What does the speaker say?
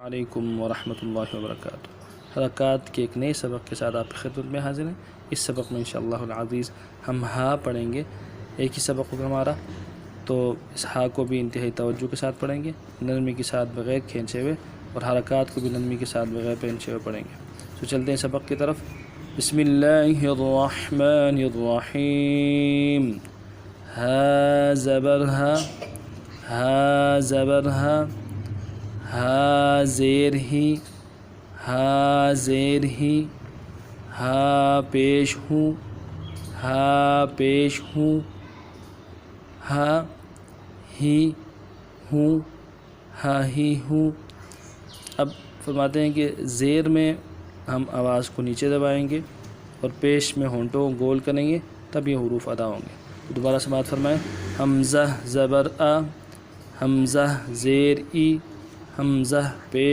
علیکم ورحمۃ اللہ وبرکاتہ۔ حرکات کے ایک نئے سبق کے ساتھ آپ کی خدمت میں حاضر ہیں۔ اس سبق میں انشاءاللہ العزیز ہم ہا پڑھیں گے، ایک ہی سبق ہوگا ہمارا، تو اس ہا کو بھی انتہائی توجہ کے ساتھ پڑھیں گے، نرمی کے ساتھ بغیر کھینچے ہوئے، اور حرکات کو بھی نرمی کے ساتھ بغیر کھینچے ہوئے پڑھیں گے۔ تو چلتے ہیں سبق کی طرف۔ بسم اللہ الرحمن الرحیم۔ ہا زبر ہا، ہا زبر ہا، ہا زیر ہی، ہا زیر ہی، ہا پیش ہوں، ہا پیش ہوں، ہا ہی ہوں، ہا ہی ہوں۔ اب فرماتے ہیں کہ زیر میں ہم آواز کو نیچے دبائیں گے اور پیش میں ہونٹوں کو گول کریں گے، تب یہ حروف ادا ہوں گے۔ تو دوبارہ سماعت فرمائیں۔ حمزہ زبر آ، حمزہ زیر ای، حمزہ پیش